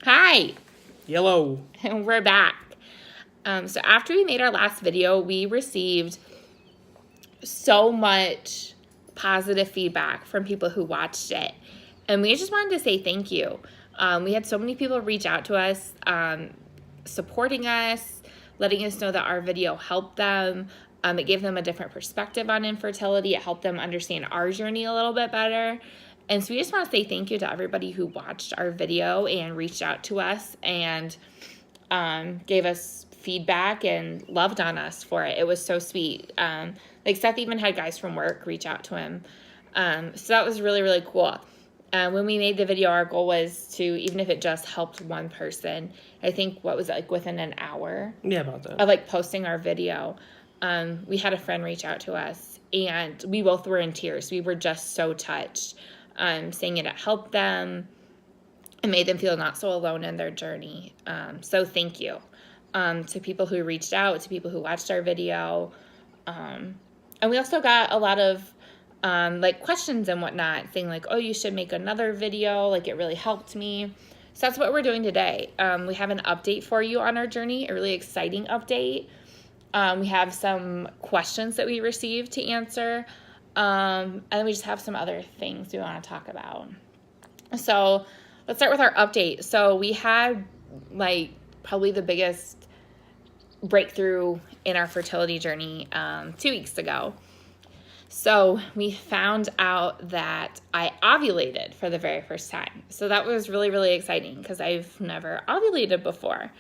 Hi. Yellow. And we're back. So after we made our last video, we received so much positive feedback from people who watched it. And we just wanted to say thank you. We had so many people reach out to us, supporting us, letting us know that our video helped them. It gave them a different perspective on infertility. It helped them understand our journey a little bit better. And so we just want to say thank you to everybody who watched our video and reached out to us and gave us feedback and loved on us for it. It was so sweet. Like Seth even had guys from work reach out to him. So that was really, really cool. When we made the video, our goal was to, even if it just helped one person, I think, what was it, like within an hour? Yeah, about that. Of like posting our video, we had a friend reach out to us and we both were in tears. We were just so touched, saying it helped them and made them feel not so alone in their journey. So thank you to people who reached out, to people who watched our video. And we also got a lot of like questions and whatnot, saying like, oh, you should make another video. Like, it really helped me. So that's what we're doing today. We have an update for you on our journey, a really exciting update. We have some questions that we received to answer. And then we just have some other things we want to talk about. So let's start with our update. So we had like probably the biggest breakthrough in our fertility journey 2 weeks ago. So we found out that I ovulated for the very first time. So that was really, really exciting because I've never ovulated before.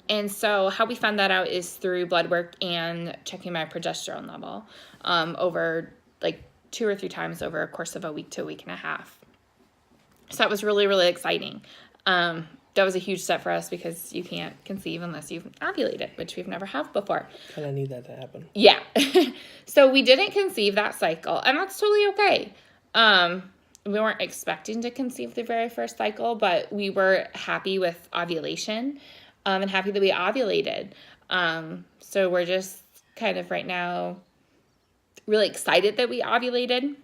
And so how we found that out is through blood work and checking my progesterone level over like 2 or 3 times over a course of a week to a week and a half. So that was really, really exciting. That was a huge step for us because you can't conceive unless you've ovulated, which we've never have before. Kind of need that to happen. Yeah. So we didn't conceive that cycle, and that's totally okay. We weren't expecting to conceive the very first cycle, but we were happy with ovulation and happy that we ovulated. So we're just kind of right now really excited that we ovulated.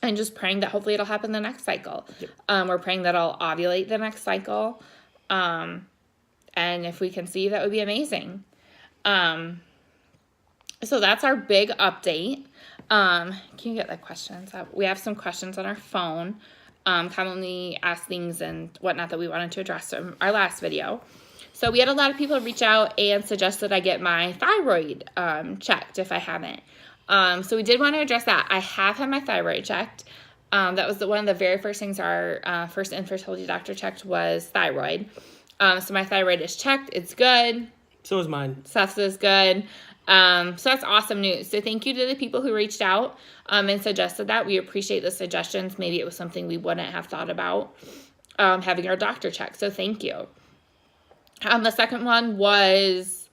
And just praying that hopefully it'll happen the next cycle. Yep. We're praying that I'll ovulate the next cycle. And if we conceive, that would be amazing. So that's our big update. Can you get the questions up? We have some questions on our phone. Commonly asked things and whatnot that we wanted to address from our last video. So we had a lot of people reach out and suggest that I get my thyroid checked if I haven't. So we did want to address that. I have had my thyroid checked. That was one of the very first things our first infertility doctor checked was thyroid. So my thyroid is checked. It's good. So is mine. Seth's is good. So that's awesome news. So thank you to the people who reached out and suggested that. We appreciate the suggestions. Maybe it was something we wouldn't have thought about having our doctor check. So thank you. The second one was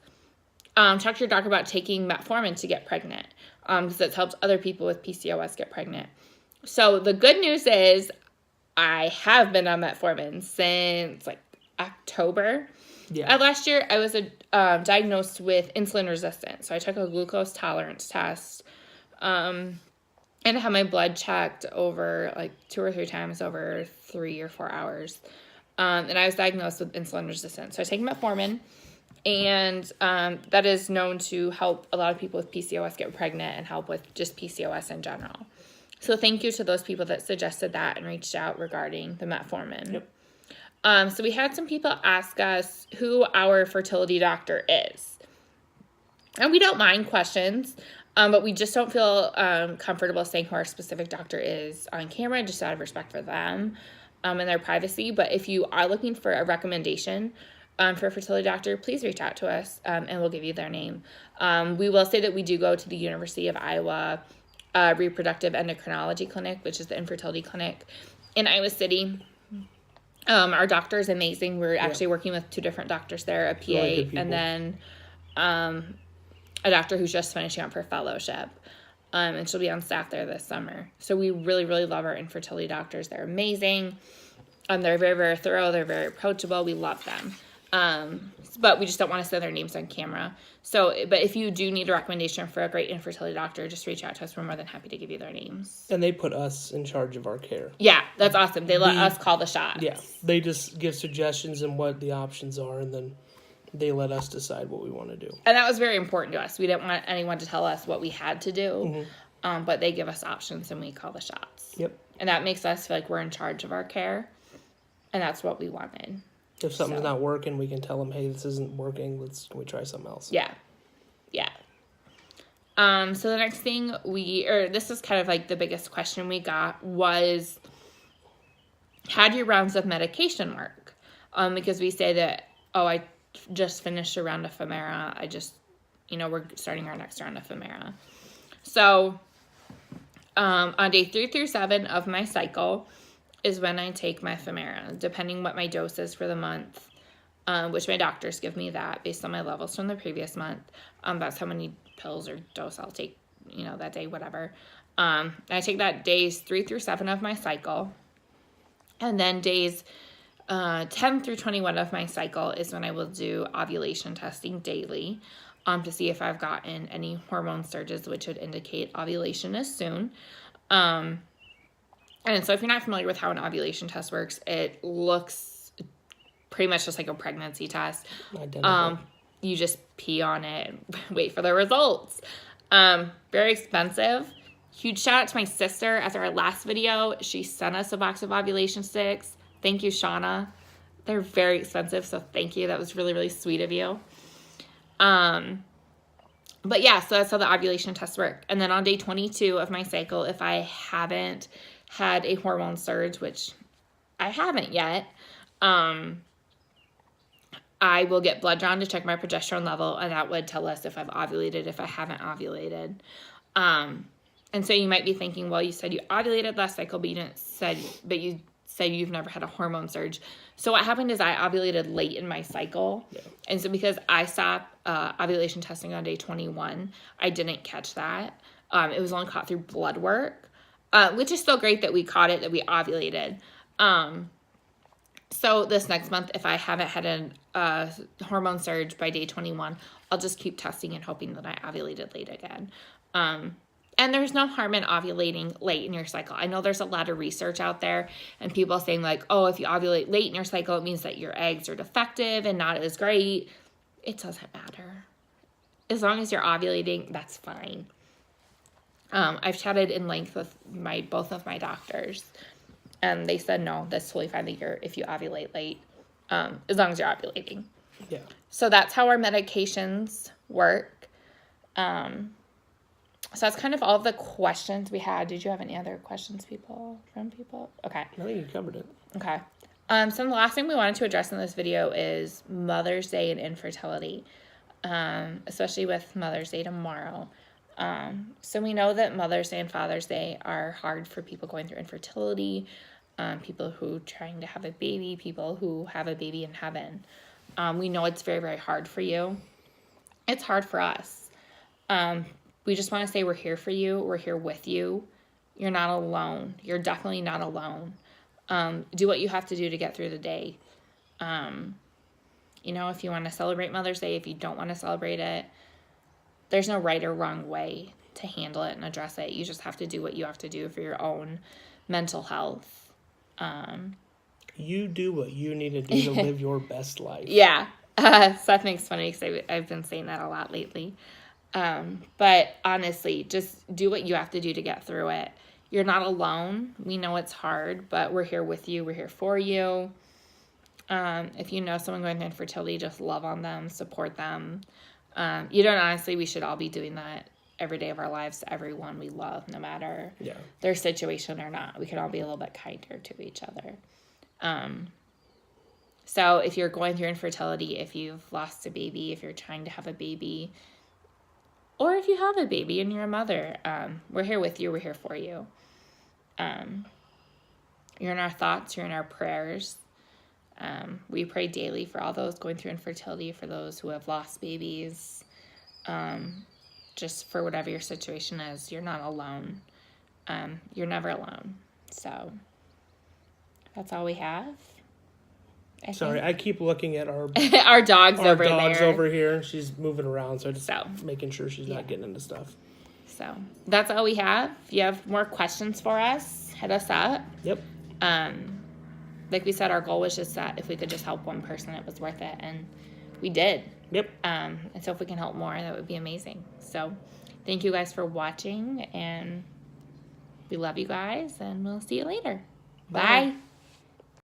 talk to your doctor about taking metformin to get pregnant. Because it's helped other people with PCOS get pregnant. So the good news is I have been on metformin since like October. Yeah. Last year, I was diagnosed with insulin resistance. So I took a glucose tolerance test and I had my blood checked over like 2 or 3 times over 3 or 4 hours. And I was diagnosed with insulin resistance. So I take metformin. And that is known to help a lot of people with PCOS get pregnant and help with just PCOS in general. So thank you to those people that suggested that and reached out regarding the metformin. Yep. So we had some people ask us who our fertility doctor is. And we don't mind questions, but we just don't feel comfortable saying who our specific doctor is on camera, just out of respect for them and their privacy. But if you are looking for a recommendation for a fertility doctor, please reach out to us and we'll give you their name. We will say that we do go to the University of Iowa Reproductive Endocrinology Clinic, which is the infertility clinic in Iowa City. Our doctor is amazing. We're actually working with 2 different doctors there, a PA and then a doctor who's just finishing up her fellowship. And she'll be on staff there this summer. So we really, really love our infertility doctors. They're amazing. They're very, very thorough. They're very approachable. We love them. But we just don't want to say their names on camera. So, but if you do need a recommendation for a great infertility doctor, just reach out to us. We're more than happy to give you their names. And they put us in charge of our care. Yeah, that's awesome. They let us call the shots. Yeah, they just give suggestions and what the options are, and then they let us decide what we want to do. And that was very important to us. We didn't want anyone to tell us what we had to do, but they give us options and we call the shots. Yep. And that makes us feel like we're in charge of our care, and that's what we wanted. If something's not working, we can tell them, hey, this isn't working. Can we try something else? Yeah. Yeah. So the next thing this is kind of like the biggest question we got was, how do your rounds of medication work? Because we say that, I just finished a round of Femara. We're starting our next round of Femara. So, on day 3 through 7 of my cycle is when I take my Femara, depending what my dose is for the month, which my doctors give me that based on my levels from the previous month. That's how many pills or dose I'll take, that day, whatever. I take that days 3 through 7 of my cycle. And then days 10 through 21 of my cycle is when I will do ovulation testing daily to see if I've gotten any hormone surges, which would indicate ovulation is soon. And so if you're not familiar with how an ovulation test works, it looks pretty much just like a pregnancy test. You just pee on it and wait for the results. Very expensive. Huge shout out to my sister. After our last video, she sent us a box of ovulation sticks. Thank you, Shauna. They're very expensive, so thank you. That was really, really sweet of you. But yeah, so that's how the ovulation tests work. And then on day 22 of my cycle, if I haven't had a hormone surge, which I haven't yet, I will get blood drawn to check my progesterone level, and that would tell us if I've ovulated, if I haven't ovulated. And so you might be thinking, well, you said you ovulated last cycle, but you said you've never had a hormone surge. So what happened is I ovulated late in my cycle. Yeah. And so because I stopped ovulation testing on day 21, I didn't catch that. It was only caught through blood work, which is still great that we caught it, that we ovulated. So this next month, if I haven't had a hormone surge by day 21, I'll just keep testing and hoping that I ovulated late again. And there's no harm in ovulating late in your cycle. I know there's a lot of research out there and people saying like, if you ovulate late in your cycle, it means that your eggs are defective and not as great. It doesn't matter. As long as you're ovulating, that's fine. I've chatted in length with both of my doctors, and they said, no, that's totally fine if you ovulate late, as long as you're ovulating. Yeah. So that's how our medications work. So that's kind of all of the questions we had. Did you have any other questions from people? Okay. I think you covered it. Okay. So the last thing we wanted to address in this video is Mother's Day and infertility, especially with Mother's Day tomorrow. So we know that Mother's Day and Father's Day are hard for people going through infertility, people who are trying to have a baby, people who have a baby in heaven. We know it's very, very hard for you. It's hard for us. We just want to say we're here for you. We're here with you. You're not alone. You're definitely not alone. Do what you have to do to get through the day. If you want to celebrate Mother's Day, if you don't want to celebrate it, there's no right or wrong way to handle it and address it. You just have to do what you have to do for your own mental health. You do what you need to do to live your best life. Yeah. Seth makes funny because I've been saying that a lot lately. But honestly, just do what you have to do to get through it. You're not alone. We know it's hard, but we're here with you. We're here for you. If you know someone going through infertility, just love on them, support them. Honestly, we should all be doing that every day of our lives to everyone we love, no matter their situation or not. We can all be a little bit kinder to each other. So if you're going through infertility, if you've lost a baby, if you're trying to have a baby, or if you have a baby and you're a mother, we're here with you. We're here for you. You're in our thoughts. You're in our prayers. We pray daily for all those going through infertility, for those who have lost babies. Just for whatever your situation is, you're not alone. You're never alone. So that's all we have. Sorry, I keep looking at our our dog's our over dog's there. over here, and she's moving around, so just making sure she's yeah. not getting into stuff. So that's all we have. If you have more questions for us, hit us up. Yep. Like we said, our goal was just that if we could just help one person, it was worth it, and we did. Yep. And so if we can help more, that would be amazing. So thank you guys for watching, and we love you guys, and we'll see you later. Bye.